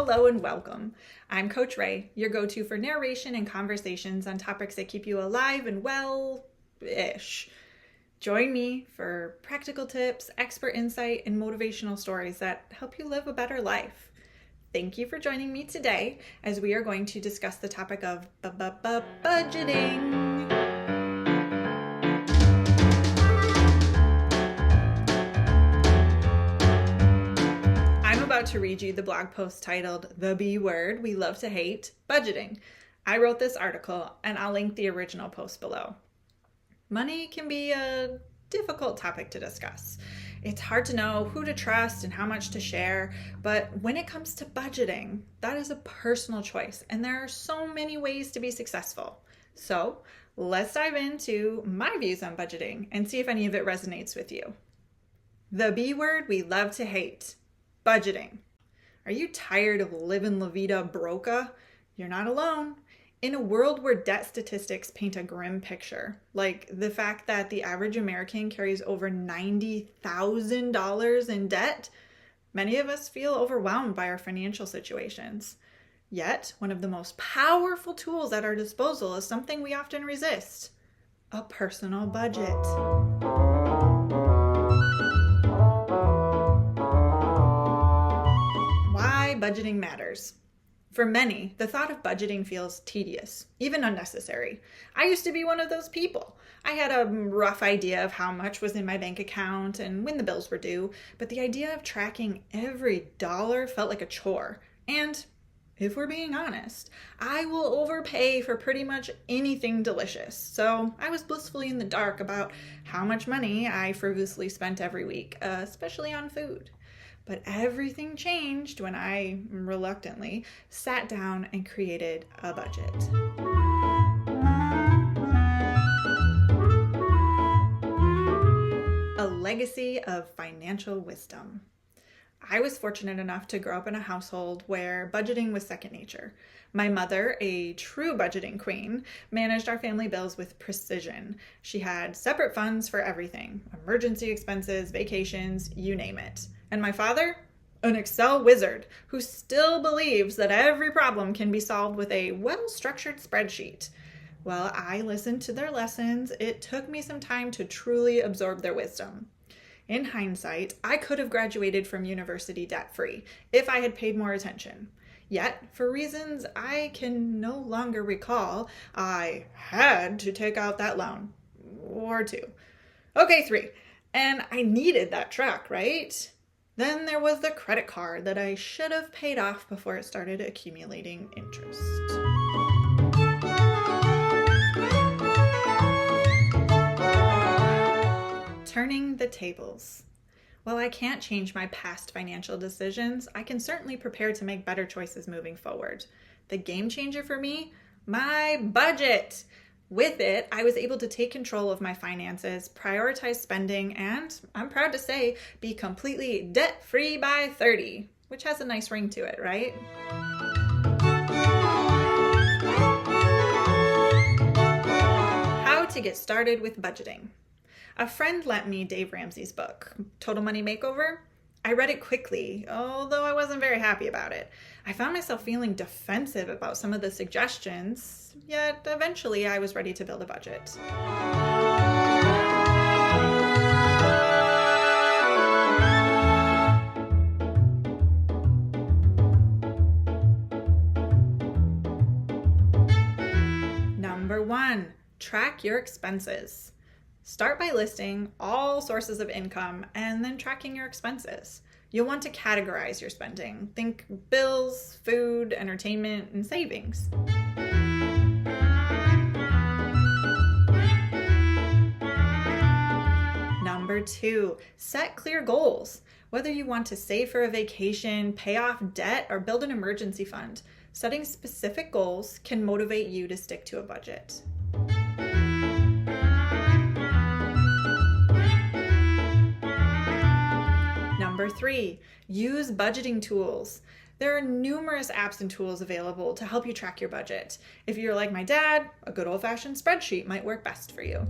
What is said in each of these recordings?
Hello and welcome. I'm Coach Ray, your go-to for narration and conversations on topics that keep you alive and well-ish. Join me for practical tips, expert insight, and motivational stories that help you live a better life. Thank you for joining me today as we are going to discuss the topic of budgeting. About to read you the blog post titled The B Word We Love to Hate, Budgeting. I wrote this article and I'll link the original post below. Money can be a difficult topic to discuss. It's hard to know who to trust and how much to share, but when it comes to budgeting, that is a personal choice and there are so many ways to be successful. So let's dive into my views on budgeting and see if any of it resonates with you. The B Word We Love to Hate, budgeting. Are you tired of living la vida broca? You're not alone. In a world where debt statistics paint a grim picture, like the fact that the average American carries over $90,000 in debt, many of us feel overwhelmed by our financial situations. Yet, one of the most powerful tools at our disposal is something we often resist: a personal budget. Budgeting matters. For many, the thought of budgeting feels tedious, even unnecessary. I used to be one of those people. I had a rough idea of how much was in my bank account and when the bills were due, but the idea of tracking every dollar felt like a chore. And if we're being honest, I will overpay for pretty much anything delicious. So I was blissfully in the dark about how much money I frivolously spent every week, especially on food. But everything changed when I, reluctantly, sat down and created a budget. A legacy of financial wisdom. I was fortunate enough to grow up in a household where budgeting was second nature. My mother, a true budgeting queen, managed our family bills with precision. She had separate funds for everything: emergency expenses, vacations, you name it. And my father, an Excel wizard who still believes that every problem can be solved with a well-structured spreadsheet. While I listened to their lessons, it took me some time to truly absorb their wisdom. In hindsight, I could have graduated from university debt-free if I had paid more attention. Yet, for reasons I can no longer recall, I had to take out that loan. Or two. Okay, 3. And I needed that truck, right? Then there was the credit card that I should have paid off before it started accumulating interest. Turning the tables. While I can't change my past financial decisions, I can certainly prepare to make better choices moving forward. The game changer for me? My budget! With it, I was able to take control of my finances, prioritize spending, and, I'm proud to say, be completely debt-free by 30, which has a nice ring to it, right? How to get started with budgeting. A friend lent me Dave Ramsey's book, Total Money Makeover. I read it quickly, although I wasn't very happy about it. I found myself feeling defensive about some of the suggestions, yet eventually I was ready to build a budget. Number 1, track your expenses. Start by listing all sources of income and then tracking your expenses. You'll want to categorize your spending. Think bills, food, entertainment, and savings. Number 2, set clear goals. Whether you want to save for a vacation, pay off debt, or build an emergency fund, setting specific goals can motivate you to stick to a budget. Number 3, use budgeting tools. There are numerous apps and tools available to help you track your budget. If you're like my dad, a good old-fashioned spreadsheet might work best for you.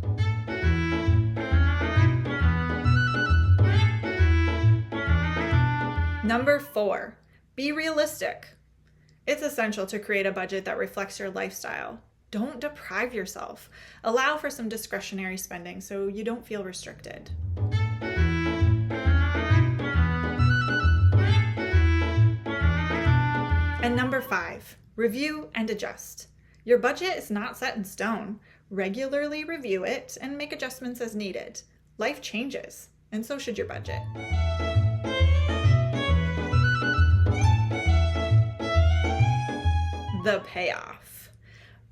Number 4, be realistic. It's essential to create a budget that reflects your lifestyle. Don't deprive yourself. Allow for some discretionary spending so you don't feel restricted. And number 5, review and adjust. Your budget is not set in stone. Regularly review it and make adjustments as needed. Life changes, and so should your budget. The payoff.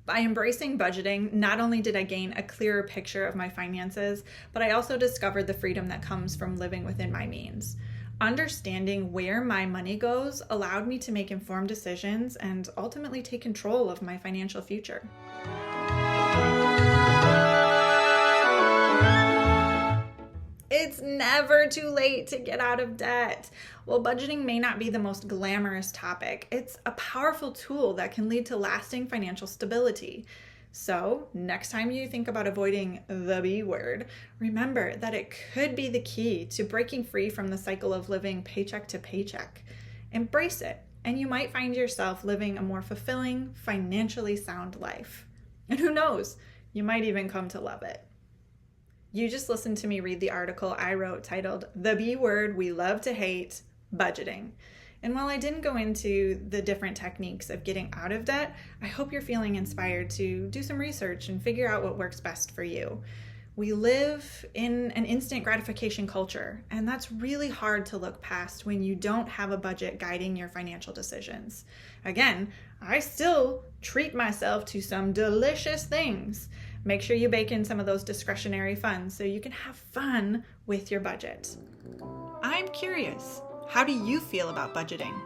By embracing budgeting, not only did I gain a clearer picture of my finances, but I also discovered the freedom that comes from living within my means. Understanding where my money goes allowed me to make informed decisions and ultimately take control of my financial future. It's never too late to get out of debt. While budgeting may not be the most glamorous topic, it's a powerful tool that can lead to lasting financial stability. So, next time you think about avoiding the B word, remember that it could be the key to breaking free from the cycle of living paycheck to paycheck. Embrace it, and you might find yourself living a more fulfilling, financially sound life. And who knows, you might even come to love it. You just listened to me read the article I wrote titled, "The B Word We Love to Hate, Budgeting." And while I didn't go into the different techniques of getting out of debt, I hope you're feeling inspired to do some research and figure out what works best for you. We live in an instant gratification culture, and that's really hard to look past when you don't have a budget guiding your financial decisions. Again, I still treat myself to some delicious things. Make sure you bake in some of those discretionary funds so you can have fun with your budget. I'm curious, how do you feel about budgeting?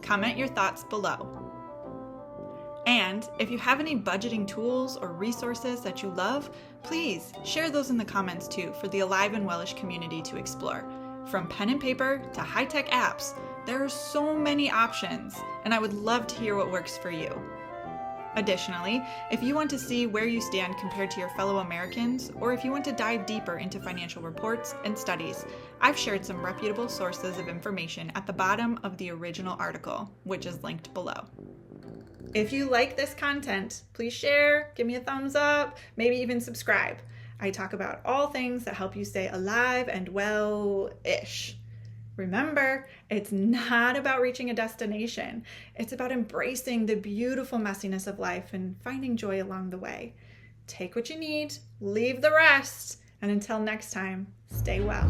Comment your thoughts below. And if you have any budgeting tools or resources that you love, please share those in the comments too for the Alive and Wellish community to explore. From pen and paper to high-tech apps, there are so many options, and I would love to hear what works for you. Additionally, if you want to see where you stand compared to your fellow Americans, or if you want to dive deeper into financial reports and studies, I've shared some reputable sources of information at the bottom of the original article, which is linked below. If you like this content, please share, give me a thumbs up, maybe even subscribe. I talk about all things that help you stay alive and well-ish. Remember, it's not about reaching a destination. It's about embracing the beautiful messiness of life and finding joy along the way. Take what you need, leave the rest, and until next time, stay well.